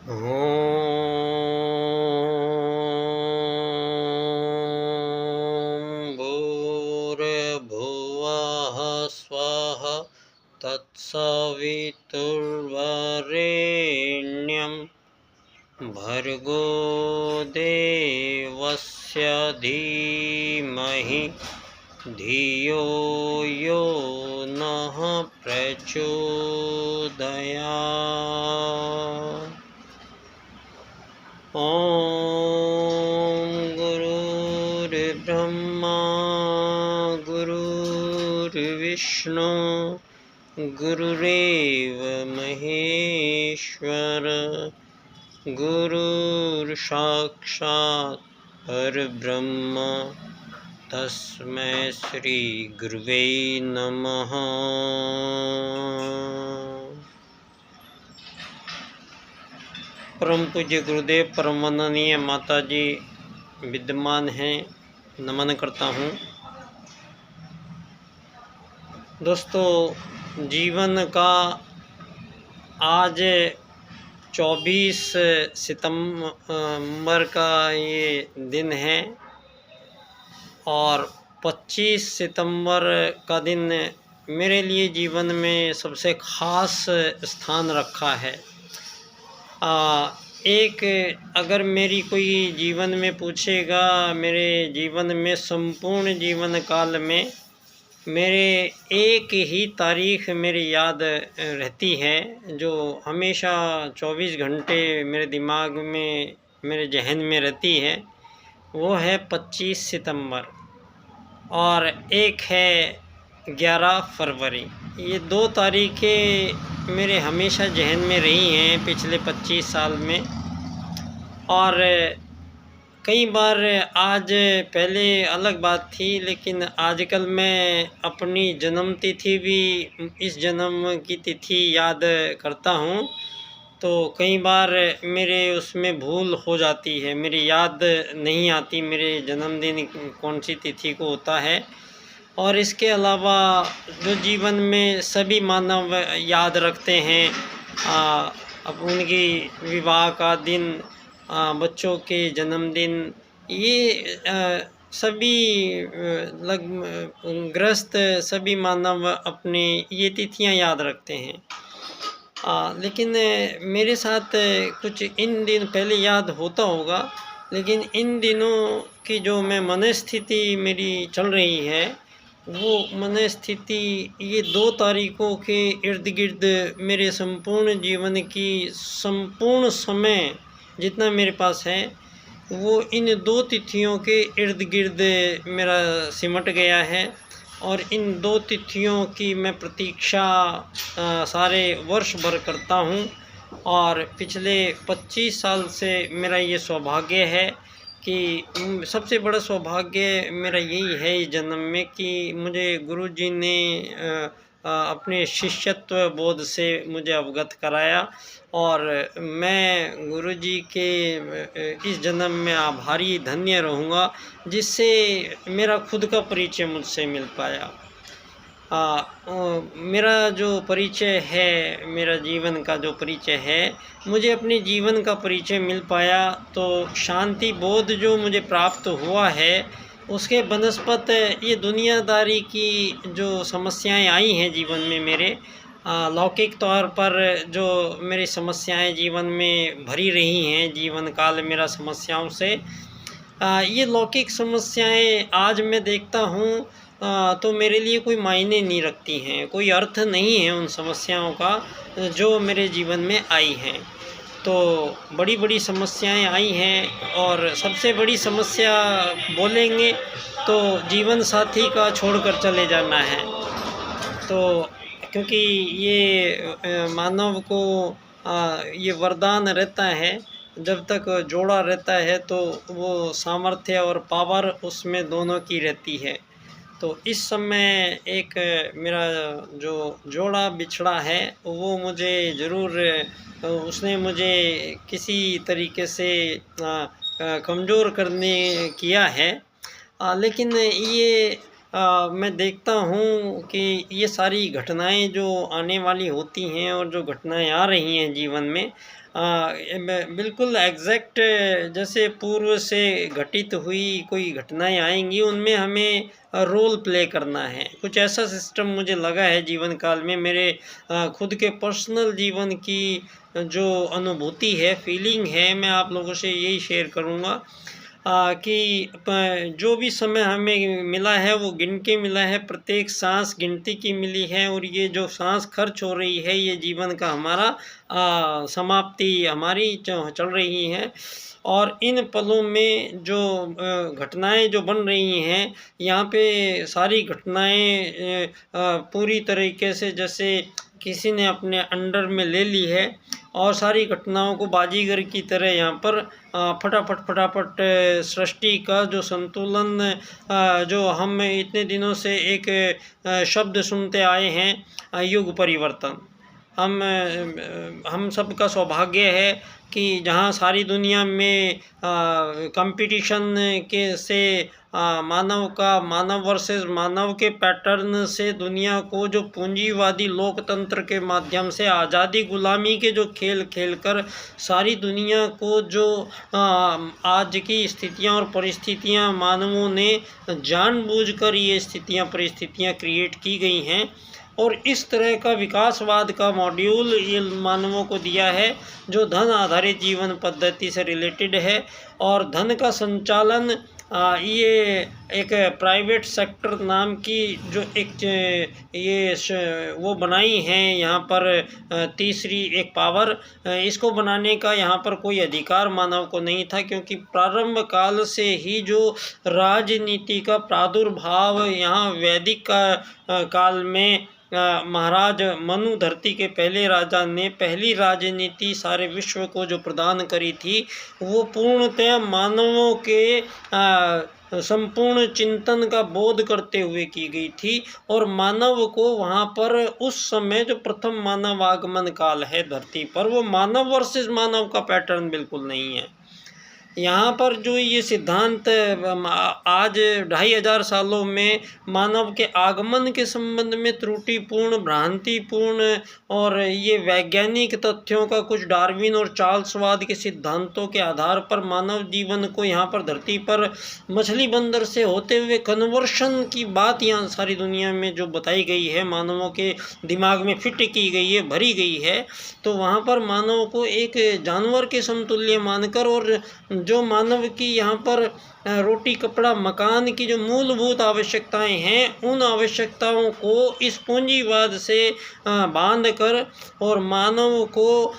ॐ भूर्भुवः स्वः तत्सवितुर्वरेण्यं भर्गो देवस्य धीमहि धियो यो नः प्रचोदयात्। ॐ गुरुर्ब्रह्मा गुरुर्विष्णु गुरुरेव महेश्वर गुरुर्साक्षात् परब्रह्म तस्मै श्री गुरुवे नमः। परम पूज्य गुरुदेव परम वंदनीय माता जी विद्यमान हैं, नमन करता हूँ। दोस्तों, जीवन का आज 24 सितंबर का ये दिन है और 25 सितंबर का दिन मेरे लिए जीवन में सबसे ख़ास स्थान रखा है। एक अगर मेरी कोई जीवन में पूछेगा, मेरे जीवन में संपूर्ण जीवन काल में मेरे एक ही तारीख़ मेरी याद रहती है, जो हमेशा 24 घंटे मेरे दिमाग में, मेरे जहन में रहती है। वो है 25 सितंबर और एक है 11 फरवरी। ये दो तारीखें मेरे हमेशा जहन में रही हैं पिछले 25 साल में। और कई बार आज पहले अलग बात थी, लेकिन आजकल मैं अपनी जन्म तिथि भी इस जन्म की तिथि याद करता हूँ, तो कई बार मेरे उसमें भूल हो जाती है, मेरी याद नहीं आती मेरे जन्मदिन कौन सी तिथि को होता है। और इसके अलावा जो जीवन में सभी मानव याद रखते हैं, अब उनकी विवाह का दिन, बच्चों के जन्मदिन, ये सभी ग्रस्त सभी मानव अपनी ये तिथियां याद रखते हैं। लेकिन मेरे साथ कुछ इन दिन पहले याद होता होगा, लेकिन इन दिनों की जो मैं मनस्थिति मेरी चल रही है, वो मनस्थिति ये 2 तारीखों के इर्द गिर्द मेरे संपूर्ण जीवन की संपूर्ण समय जितना मेरे पास है, वो इन 2 तिथियों के इर्द गिर्द मेरा सिमट गया है। और इन 2 तिथियों की मैं प्रतीक्षा सारे वर्ष भर करता हूँ। और पिछले 25 साल से मेरा ये सौभाग्य है कि सबसे बड़ा सौभाग्य मेरा यही है इस जन्म में कि मुझे गुरुजी ने अपने शिष्यत्व बोध से मुझे अवगत कराया। और मैं गुरुजी के इस जन्म में आभारी धन्य रहूँगा, जिससे मेरा खुद का परिचय मुझसे मिल पाया। मेरा जो परिचय है, मेरा जीवन का जो परिचय है, मुझे अपने जीवन का परिचय मिल पाया, तो शांति बोध जो मुझे प्राप्त हुआ है, उसके बनस्पत ये दुनियादारी की जो समस्याएं आई हैं जीवन में मेरे, लौकिक तौर पर जो मेरी समस्याएं जीवन में भरी रही हैं, जीवन काल मेरा समस्याओं से, ये लौकिक समस्याएं आज मैं देखता हूँ तो मेरे लिए कोई मायने नहीं रखती हैं, कोई अर्थ नहीं है उन समस्याओं का जो मेरे जीवन में आई हैं। तो बड़ी बड़ी समस्याएं आई हैं, और सबसे बड़ी समस्या बोलेंगे तो जीवन साथी का छोड़कर चले जाना है। तो क्योंकि ये मानव को ये वरदान रहता है, जब तक जोड़ा रहता है तो वो सामर्थ्य और पावर उसमें दोनों की रहती है। तो इस समय एक मेरा जो जोड़ा बिछड़ा है, वो मुझे ज़रूर उसने मुझे किसी तरीके से कमज़ोर करने किया है। लेकिन ये मैं देखता हूँ कि ये सारी घटनाएं जो आने वाली होती हैं और जो घटनाएं आ रही हैं जीवन में, बिल्कुल एग्जैक्ट जैसे पूर्व से घटित हुई कोई घटनाएं आएंगी, उनमें हमें रोल प्ले करना है। कुछ ऐसा सिस्टम मुझे लगा है जीवन काल में। मेरे खुद के पर्सनल जीवन की जो अनुभूति है, फीलिंग है, मैं आप लोगों से यही शेयर करूँगा कि जो भी समय हमें मिला है वो गिन के मिला है, प्रत्येक सांस गिनती की मिली है, और ये जो सांस खर्च हो रही है ये जीवन का हमारा समाप्ति हमारी चल रही है। और इन पलों में जो घटनाएं जो बन रही हैं, यहाँ पे सारी घटनाएं पूरी तरीके से जैसे किसी ने अपने अंडर में ले ली है, और सारी घटनाओं को बाजीगर की तरह यहाँ पर फटाफट सृष्टि का जो संतुलन, जो हम इतने दिनों से एक शब्द सुनते आए हैं, युग परिवर्तन। हम सब का सौभाग्य है कि जहाँ सारी दुनिया में कंपटीशन के से मानव वर्सेस मानव के पैटर्न से दुनिया को जो पूंजीवादी लोकतंत्र के माध्यम से आज़ादी गुलामी के जो खेल खेलकर सारी दुनिया को जो आज की स्थितियां और परिस्थितियां मानवों ने जानबूझकर ये स्थितियां परिस्थितियां क्रिएट की गई हैं, और इस तरह का विकासवाद का मॉड्यूल ये मानवों को दिया है जो धन आधारित जीवन पद्धति से रिलेटेड है। और धन का संचालन ये एक प्राइवेट सेक्टर नाम की जो वो बनाई है यहाँ पर तीसरी एक पावर, इसको बनाने का यहाँ पर कोई अधिकार मानव को नहीं था, क्योंकि प्रारंभ काल से ही जो राजनीति का प्रादुर्भाव यहाँ वैदिक काल में महाराज मनु धरती के पहले राजा ने पहली राजनीति सारे विश्व को जो प्रदान करी थी, वो पूर्णतः मानवों के संपूर्ण चिंतन का बोध करते हुए की गई थी। और मानव को वहाँ पर उस समय जो प्रथम मानव आगमन काल है धरती पर, वो मानव वर्सेस मानव का पैटर्न बिल्कुल नहीं है। यहाँ पर जो ये सिद्धांत आज 2500 सालों में मानव के आगमन के संबंध में त्रुटिपूर्ण, भ्रांतिपूर्ण और ये वैज्ञानिक तथ्यों का कुछ डार्विन और चार्ल्सवाद के सिद्धांतों के आधार पर मानव जीवन को यहाँ पर धरती पर मछली बंदर से होते हुए कन्वर्शन की बात यहाँ सारी दुनिया में जो बताई गई है, मानवों के दिमाग में फिट की गई है, भरी गई है, तो वहाँ पर मानव को एक जानवर के समतुल्य मानकर, और जो मानव की यहाँ पर रोटी कपड़ा मकान की जो मूलभूत आवश्यकताएं हैं, उन आवश्यकताओं को इस पूंजीवाद से बांध कर और मानव को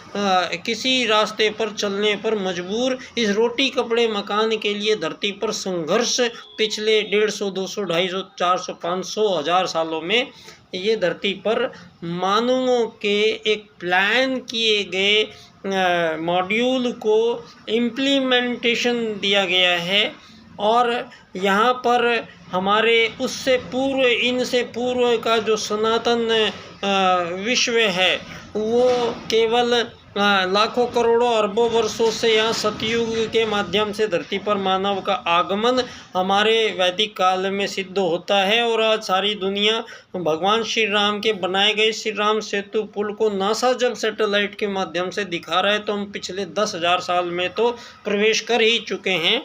किसी रास्ते पर चलने पर मजबूर, इस रोटी कपड़े मकान के लिए धरती पर संघर्ष पिछले 150, 200, 250, 400, 500, 1000 सालों में ये धरती पर मानवों के एक प्लान किए गए मॉड्यूल को इम्प्लीमेंटेशन दिया गया है। और यहाँ पर हमारे उससे पूर्व, इनसे पूर्व का जो सनातन विश्व है, वो केवल लाखों करोड़ों अरबों वर्षों से यहाँ सतयुग के माध्यम से धरती पर मानव का आगमन हमारे वैदिक काल में सिद्ध होता है। और आज सारी दुनिया भगवान श्री राम के बनाए गए श्री राम सेतु पुल को नासा जब सैटेलाइट के माध्यम से दिखा रहा है, तो हम पिछले 10,000 साल में तो प्रवेश कर ही चुके हैं।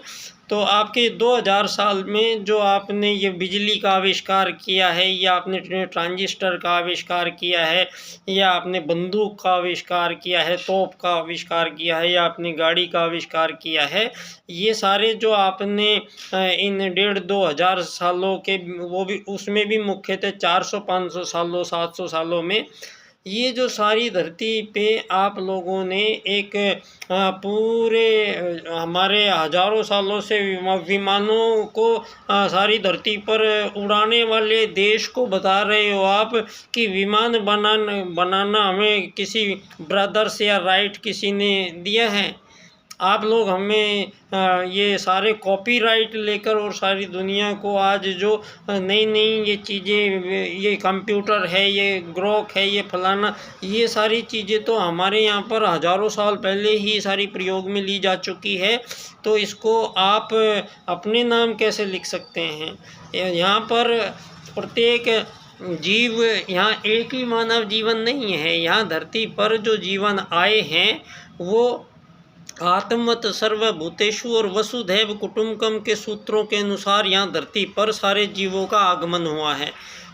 तो आपके 2000 साल में जो आपने ये बिजली का आविष्कार किया है, या आपने ट्रांजिस्टर का आविष्कार किया है, या आपने बंदूक का आविष्कार किया है, तोप का आविष्कार किया है, या आपने गाड़ी का आविष्कार किया है, ये सारे जो आपने इन 1,500-2 हज़ार सालों के, वो भी उसमें भी मुख्यतः 400-500 सालों 700 सालों में, ये जो सारी धरती पे आप लोगों ने एक पूरे हमारे हजारों सालों से विमानों को सारी धरती पर उड़ाने वाले देश को बता रहे हो आप कि विमान बनाना हमें किसी ब्रदर्स या राइट किसी ने दिया है। आप लोग हमें ये सारे कॉपीराइट लेकर और सारी दुनिया को आज जो नई नई ये चीज़ें, ये कंप्यूटर है, ये ग्रोक है, ये फलाना, ये सारी चीज़ें तो हमारे यहाँ पर हज़ारों साल पहले ही सारी प्रयोग में ली जा चुकी है। तो इसको आप अपने नाम कैसे लिख सकते हैं? यहाँ पर प्रत्येक जीव, यहाँ एक ही मानव जीवन नहीं है। यहाँ धरती पर जो जीवन आए हैं वो आत्मवत सर्वभूतेषु और वसुधैव कुटुम्बकम के सूत्रों के अनुसार यहाँ धरती पर सारे जीवों का आगमन हुआ है।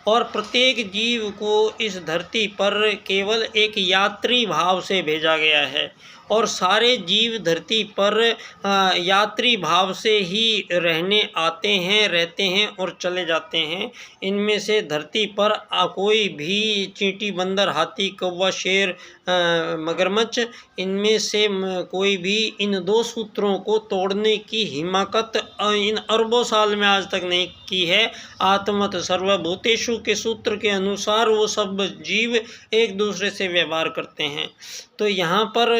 और प्रत्येक जीव को इस धरती पर केवल एक यात्री भाव से भेजा गया है। और सारे जीव धरती पर यात्री भाव से ही रहने आते हैं, रहते हैं और चले जाते हैं। इनमें से धरती पर कोई भी चींटी, बंदर, हाथी, कौवा, शेर, मगरमच्छ, इनमें से कोई भी इन दो सूत्रों को तोड़ने की हिम्मत इन अरबों साल में आज तक नहीं की है। आत्मवत सर्वभूतेषु के सूत्र के अनुसार वो सब जीव एक दूसरे से व्यवहार करते हैं। तो यहाँ पर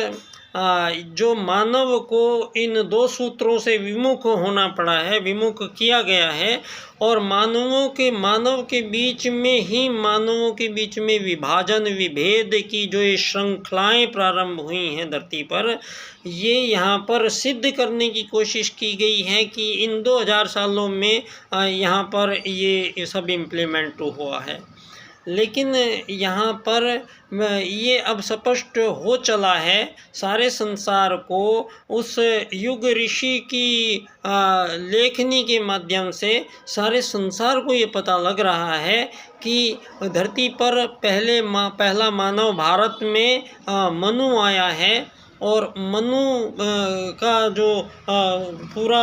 जो मानव को इन दो सूत्रों से विमुख होना पड़ा है, विमुख किया गया है। और मानव के बीच में ही मानवों के बीच में विभाजन, विभेद की जो ये श्रृंखलाएँ प्रारंभ हुई हैं धरती पर, ये यहाँ पर सिद्ध करने की कोशिश की गई है कि इन 2000 सालों में यहाँ पर ये सब इम्प्लीमेंट हुआ है। लेकिन यहाँ पर ये अब स्पष्ट हो चला है सारे संसार को, उस युग ऋषि की लेखनी के माध्यम से सारे संसार को ये पता लग रहा है कि धरती पर पहला मानव भारत में मनु आया है। और मनु का जो पूरा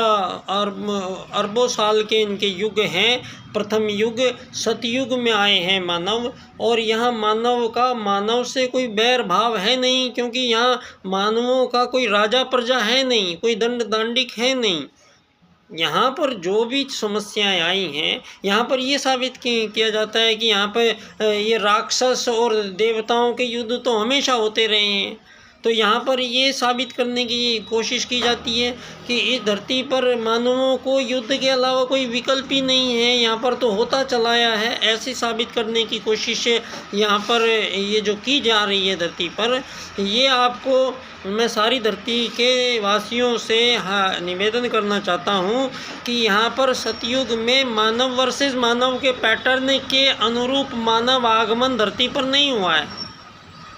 अरबों साल के इनके युग हैं, प्रथम युग सतयुग में आए हैं मानव। और यहाँ मानव से कोई बैर भाव है नहीं, क्योंकि यहाँ मानवों का कोई राजा प्रजा है नहीं, कोई दंड दांडिक है नहीं। यहाँ पर जो भी समस्याएं आई हैं, यहाँ पर ये साबित किया जाता है कि यहाँ पर ये राक्षस और देवताओं के युद्ध तो हमेशा होते रहे हैं। तो यहाँ पर ये साबित करने की कोशिश की जाती है कि इस धरती पर मानवों को युद्ध के अलावा कोई विकल्प ही नहीं है, यहाँ पर तो होता चला आया है। ऐसे साबित करने की कोशिश यहाँ पर ये जो की जा रही है धरती पर, ये आपको मैं सारी धरती के वासियों से निवेदन करना चाहता हूँ कि यहाँ पर सतयुग में मानव वर्सेस मानव के पैटर्न के अनुरूप मानव आगमन धरती पर नहीं हुआ है।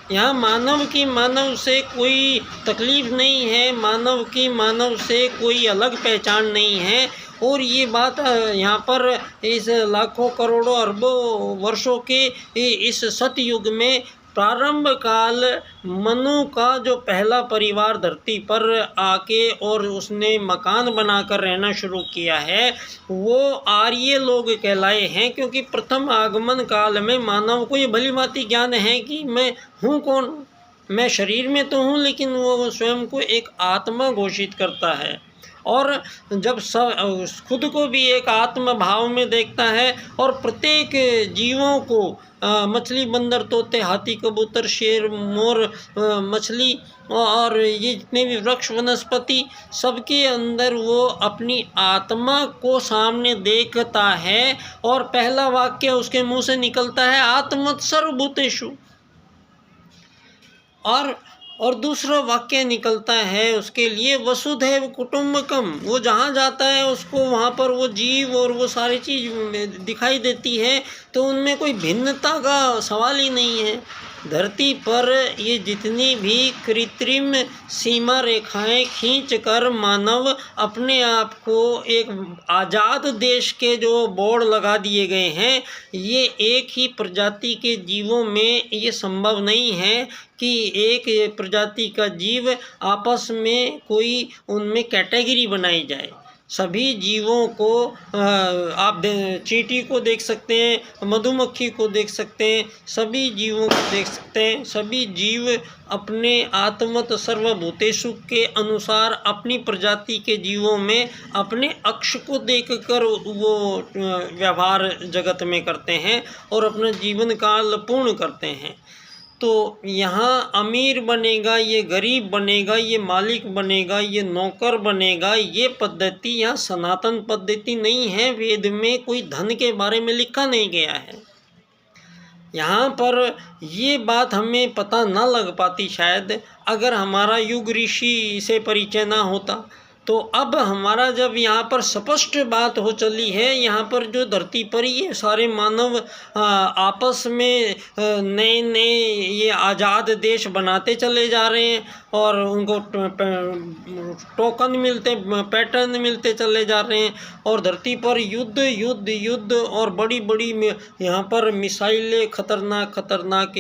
यहाँ मानव से कोई तकलीफ़ नहीं है, मानव से कोई अलग पहचान नहीं है। और ये बात यहाँ पर इस लाखों करोड़ों अरबों वर्षों के इस सतयुग में प्रारंभ काल मनु का जो पहला परिवार धरती पर आके और उसने मकान बनाकर रहना शुरू किया है, वो आर्य लोग कहलाए हैं। क्योंकि प्रथम आगमन काल में मानव को ये भली भांति ज्ञान है कि मैं हूँ कौन, मैं शरीर में तो हूँ, लेकिन वो स्वयं को एक आत्मा घोषित करता है। और जब खुद को भी एक आत्म भाव में देखता है और प्रत्येक जीवों को मछली, बंदर, तोते, हाथी, कबूतर, शेर, मोर, मछली और ये जितने भी वृक्ष, वनस्पति, सबके अंदर वो अपनी आत्मा को सामने देखता है। और पहला वाक्य उसके मुंह से निकलता है आत्मवत् सर्वभूतेषु। और दूसरा वाक्य निकलता है उसके लिए वसुधैव कुटुम्बकम। वो जहाँ जाता है उसको वहाँ पर वो जीव और वो सारी चीज़ दिखाई देती है, तो उनमें कोई भिन्नता का सवाल ही नहीं है। धरती पर ये जितनी भी कृत्रिम सीमा रेखाएं खींचकर मानव अपने आप को एक आज़ाद देश के जो बोर्ड लगा दिए गए हैं, ये एक ही प्रजाति के जीवों में ये संभव नहीं है कि एक प्रजाति का जीव आपस में कोई उनमें कैटेगरी बनाई जाए। सभी जीवों को आप चींटी को देख सकते हैं, मधुमक्खी को देख सकते हैं, सभी जीवों को देख सकते हैं। सभी जीव अपने आत्मवत् सर्वभूतेषु के अनुसार अपनी प्रजाति के जीवों में अपने अक्ष को देखकर वो व्यवहार जगत में करते हैं और अपना जीवन काल पूर्ण करते हैं। तो यहाँ अमीर बनेगा, ये गरीब बनेगा, ये मालिक बनेगा, ये नौकर बनेगा, ये पद्धति यहाँ सनातन पद्धति नहीं है। वेद में कोई धन के बारे में लिखा नहीं गया है। यहाँ पर ये बात हमें पता ना लग पाती शायद अगर हमारा युग ऋषि से परिचय ना होता। तो अब हमारा जब यहाँ पर स्पष्ट बात हो चली है, यहाँ पर जो धरती पर ये सारे मानव आपस में नए नए ये आज़ाद देश बनाते चले जा रहे हैं और उनको टोकन मिलते, पैटर्न मिलते चले जा रहे हैं और धरती पर युद्ध युद्ध युद्ध और बड़ी बड़ी यहाँ पर मिसाइलें, खतरनाक खतरनाक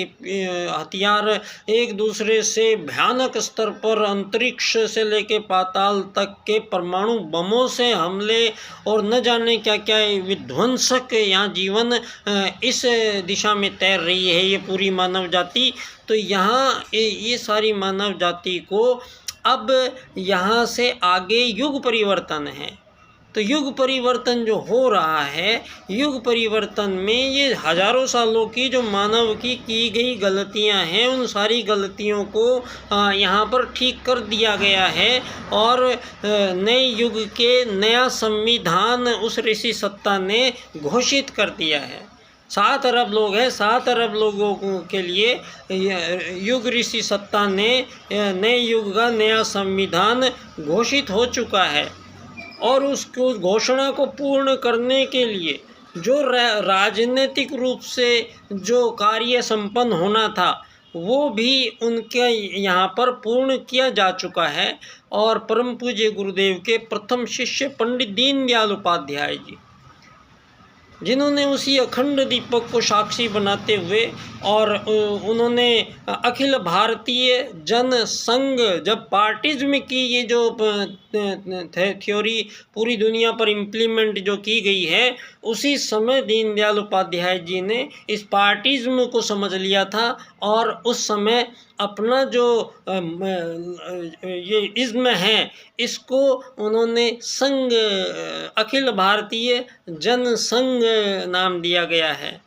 हथियार, एक दूसरे से भयानक स्तर पर अंतरिक्ष से लेके पाताल तक के परमाणु बमों से हमले और न जाने क्या क्या विध्वंसक यहाँ जीवन इस दिशा में तैर रही है ये पूरी मानव जाति। तो यहाँ ये सारी मानव जाति को अब यहाँ से आगे युग परिवर्तन है। तो युग परिवर्तन जो हो रहा है, युग परिवर्तन में ये हजारों सालों की जो मानव की गई गलतियां हैं, उन सारी गलतियों को यहाँ पर ठीक कर दिया गया है और नए युग के नया संविधान उस ऋषि सत्ता ने घोषित कर दिया है। 7 अरब लोग हैं, 7 अरब लोगों के लिए युग ऋषि सत्ता ने नए युग का नया संविधान घोषित हो चुका है और उसको घोषणा को पूर्ण करने के लिए जो राजनीतिक रूप से जो कार्य संपन्न होना था वो भी उनके यहाँ पर पूर्ण किया जा चुका है। और परम पूज्य गुरुदेव के प्रथम शिष्य पंडित दीनदयाल उपाध्याय जी, जिन्होंने उसी अखंड दीपक को साक्षी बनाते हुए और उन्होंने अखिल भारतीय जन संघ जब पार्टिज्म की ये जो थ्योरी पूरी दुनिया पर इम्प्लीमेंट जो की गई है, उसी समय दीनदयाल उपाध्याय जी ने इस पार्टिज्म को समझ लिया था और उस समय अपना जो ये इज्म है इसको उन्होंने संघ, अखिल भारतीय जन संघ नाम दिया गया है,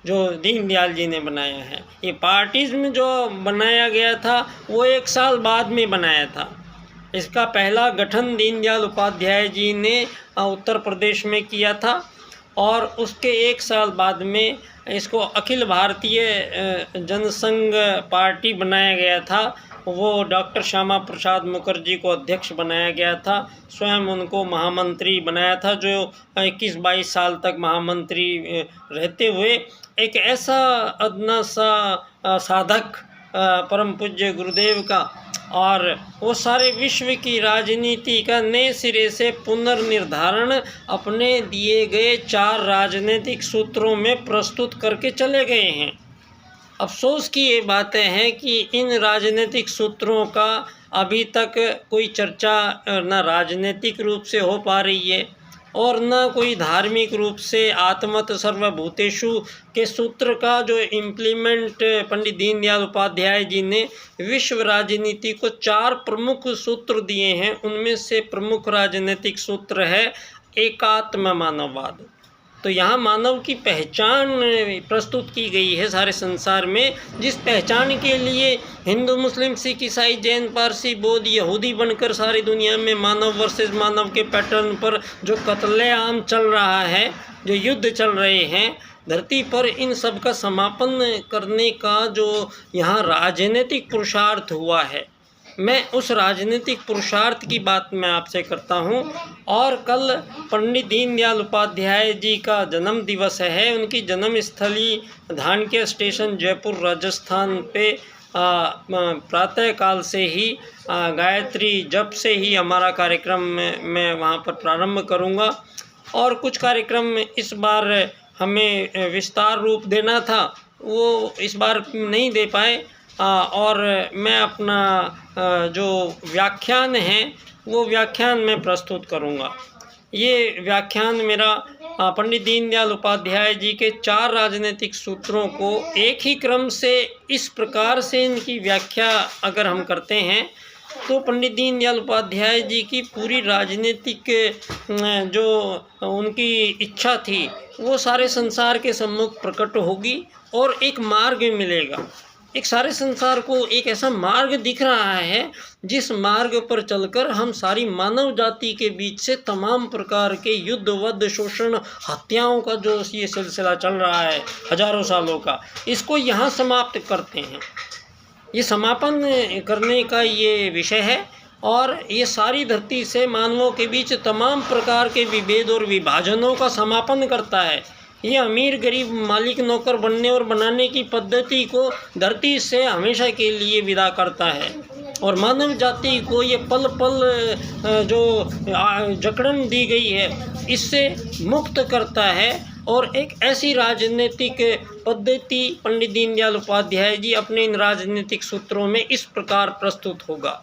जो दीनदयाल जी ने बनाया है। ये पार्टिज्म जो बनाया गया था वो 1 साल बाद में बनाया था। इसका पहला गठन दीनदयाल उपाध्याय जी ने उत्तर प्रदेश में किया था और उसके 1 साल बाद में इसको अखिल भारतीय जनसंघ पार्टी बनाया गया था। वो डॉक्टर श्यामा प्रसाद मुखर्जी को अध्यक्ष बनाया गया था, स्वयं उनको महामंत्री बनाया था, जो 21-22 साल तक महामंत्री रहते हुए एक ऐसा अदना सा साधक परम पूज्य गुरुदेव का और वो सारे विश्व की राजनीति का नए सिरे से पुनर्निर्धारण अपने दिए गए 4 राजनीतिक सूत्रों में प्रस्तुत करके चले गए हैं। अफसोस की ये बातें हैं कि इन राजनीतिक सूत्रों का अभी तक कोई चर्चा न राजनीतिक रूप से हो पा रही है और न कोई धार्मिक रूप से आत्मत सर्वभूतेषु के सूत्र का जो इम्प्लीमेंट पंडित दीनदयाल उपाध्याय जी ने विश्व राजनीति को 4 प्रमुख सूत्र दिए हैं। उनमें से प्रमुख राजनीतिक सूत्र है एकात्म मानववाद। तो यहाँ मानव की पहचान प्रस्तुत की गई है सारे संसार में, जिस पहचान के लिए हिंदू मुस्लिम सिख ईसाई जैन पारसी बौद्ध यहूदी बनकर सारी दुनिया में मानव वर्सेस मानव के पैटर्न पर जो कत्लेआम चल रहा है, जो युद्ध चल रहे हैं धरती पर, इन सब का समापन करने का जो यहाँ राजनीतिक पुरुषार्थ हुआ है, मैं उस राजनीतिक पुरुषार्थ की बात मैं आपसे करता हूं। और कल पंडित दीनदयाल उपाध्याय जी का जन्म दिवस है। उनकी जन्म स्थली धानक्या स्टेशन जयपुर राजस्थान पे प्रातः काल से ही गायत्री जप से ही हमारा कार्यक्रम मैं वहां पर प्रारंभ करूंगा और कुछ कार्यक्रम इस बार हमें विस्तार रूप देना था, वो इस बार नहीं दे पाए और मैं अपना जो व्याख्यान है वो व्याख्यान में प्रस्तुत करूँगा। ये व्याख्यान मेरा पंडित दीनदयाल उपाध्याय जी के 4 राजनीतिक सूत्रों को एक ही क्रम से इस प्रकार से इनकी व्याख्या अगर हम करते हैं तो पंडित दीनदयाल उपाध्याय जी की पूरी राजनीतिक जो उनकी इच्छा थी वो सारे संसार के सम्मुख प्रकट होगी और एक मार्ग मिलेगा। एक सारे संसार को एक ऐसा मार्ग दिख रहा है जिस मार्ग पर चलकर हम सारी मानव जाति के बीच से तमाम प्रकार के युद्ध, वध, शोषण, हत्याओं का जो ये सिलसिला चल रहा है हजारों सालों का, इसको यहाँ समाप्त करते हैं। ये समापन करने का ये विषय है और ये सारी धरती से मानवों के बीच तमाम प्रकार के विभेद और विभाजनों का समापन करता है। ये अमीर गरीब मालिक नौकर बनने और बनाने की पद्धति को धरती से हमेशा के लिए विदा करता है और मानव जाति को ये पल पल जो जकड़न दी गई है इससे मुक्त करता है और एक ऐसी राजनीतिक पद्धति पंडित दीनदयाल उपाध्याय जी अपने इन राजनीतिक सूत्रों में इस प्रकार प्रस्तुत होगा।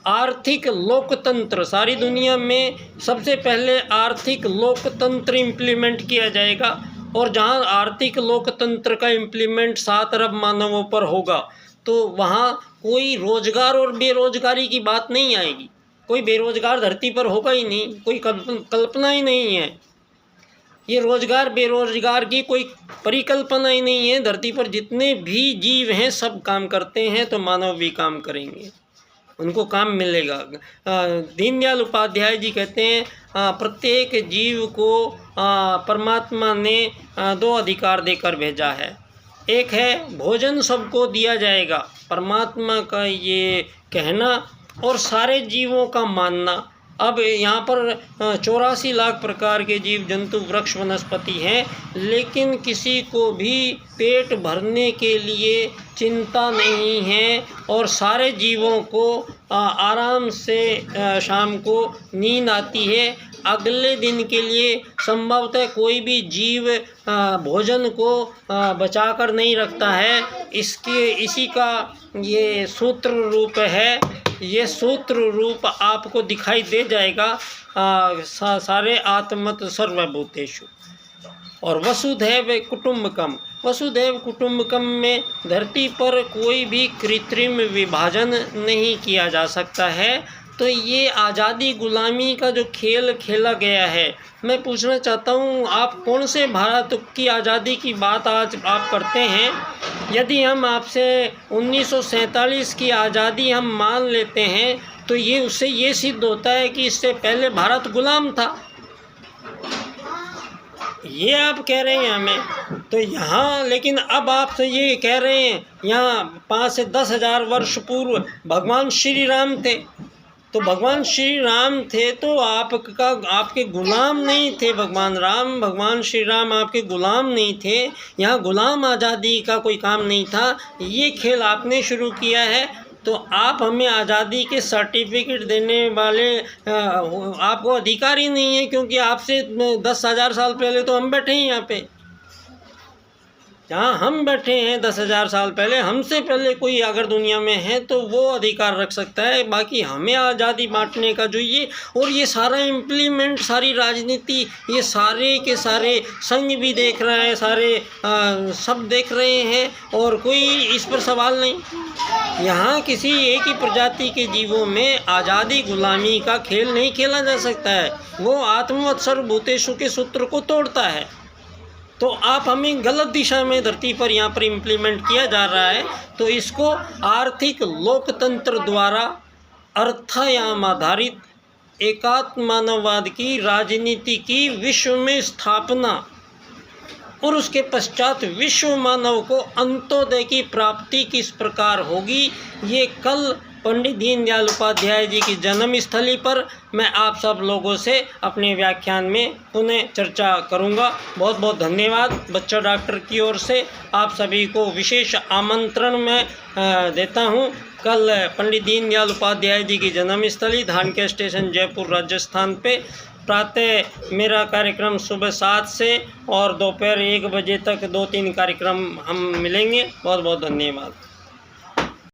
आर्थिक लोकतंत्र, सारी दुनिया में सबसे पहले आर्थिक लोकतंत्र इम्प्लीमेंट किया जाएगा और जहां आर्थिक लोकतंत्र का इम्प्लीमेंट 7 अरब मानवों पर होगा तो वहां कोई रोजगार और बेरोजगारी की बात नहीं आएगी। कोई बेरोजगार धरती पर होगा ही नहीं, कोई कल्पना ही नहीं है। ये रोजगार बेरोजगार की कोई परिकल्पना ही नहीं है। धरती पर जितने भी जीव हैं सब काम करते हैं तो मानव भी काम करेंगे, उनको काम मिलेगा। दीनदयाल उपाध्याय जी कहते हैं प्रत्येक जीव को परमात्मा ने 2 अधिकार देकर भेजा है। एक है भोजन सबको दिया जाएगा, परमात्मा का ये कहना और सारे जीवों का मानना। अब यहाँ पर 84 लाख प्रकार के जीव जंतु वृक्ष वनस्पति हैं, लेकिन किसी को भी पेट भरने के लिए चिंता नहीं है और सारे जीवों को आराम से शाम को नींद आती है। अगले दिन के लिए संभवतः कोई भी जीव भोजन को बचा कर नहीं रखता है। इसी का ये सूत्र रूप है। ये सूत्र रूप आपको दिखाई दे जाएगा सारे आत्मत सर्वभूतेषु। और वसुधैव कुटुम्बकम, वसुधैव कुटुम्बकम में धरती पर कोई भी कृत्रिम विभाजन नहीं किया जा सकता है। तो ये आज़ादी गुलामी का जो खेल खेला गया है, मैं पूछना चाहता हूँ आप कौन से भारत की आज़ादी की बात आज आप करते हैं? यदि हम आपसे 1947 की आज़ादी हम मान लेते हैं तो ये उससे ये सिद्ध होता है कि इससे पहले भारत गुलाम था, ये आप कह रहे हैं हमें। तो यहाँ लेकिन अब आप तो ये कह रहे हैं यहाँ 5 से 10 हज़ार वर्ष पूर्व भगवान श्री राम थे। तो भगवान श्री राम थे तो आपके गुलाम नहीं थे। भगवान श्री राम आपके गुलाम नहीं थे। यहाँ गुलाम आज़ादी का कोई काम नहीं था। ये खेल आपने शुरू किया है। तो आप हमें आज़ादी के सर्टिफिकेट देने वाले आपको अधिकार ही नहीं है, क्योंकि आपसे 10,000 साल पहले तो हम बैठे हैं यहाँ पे। जहाँ हम बैठे हैं 10,000 साल पहले, हमसे पहले कोई अगर दुनिया में है तो वो अधिकार रख सकता है। बाकी हमें आज़ादी बांटने का जो ये सारा इम्प्लीमेंट, सारी राजनीति, ये सारे के सारे संघ भी देख रहा है, सारे सब देख रहे हैं और कोई इस पर सवाल नहीं। यहाँ किसी एक ही प्रजाति के जीवों में आज़ादी गुलामी का खेल नहीं खेला जा सकता है। वो आत्मवत् सर्वभूतेषु के सूत्र को तोड़ता है। तो आप हमें गलत दिशा में धरती पर यहाँ पर इम्प्लीमेंट किया जा रहा है। तो इसको आर्थिक लोकतंत्र द्वारा अर्थायाम आधारित एकात्म मानववाद की राजनीति की विश्व में स्थापना और उसके पश्चात विश्व मानव को अंत्योदय की प्राप्ति किस प्रकार होगी, ये कल पंडित दीनदयाल उपाध्याय जी की जन्मस्थली पर मैं आप सब लोगों से अपने व्याख्यान में पुनः चर्चा करूंगा। बहुत बहुत धन्यवाद। बच्चा डॉक्टर की ओर से आप सभी को विशेष आमंत्रण मैं देता हूं। कल पंडित दीनदयाल उपाध्याय जी की जन्मस्थली धानक्या स्टेशन जयपुर राजस्थान पे प्रातः मेरा कार्यक्रम सुबह 7 से और दोपहर 1 बजे तक 2-3 कार्यक्रम हम मिलेंगे। बहुत बहुत धन्यवाद।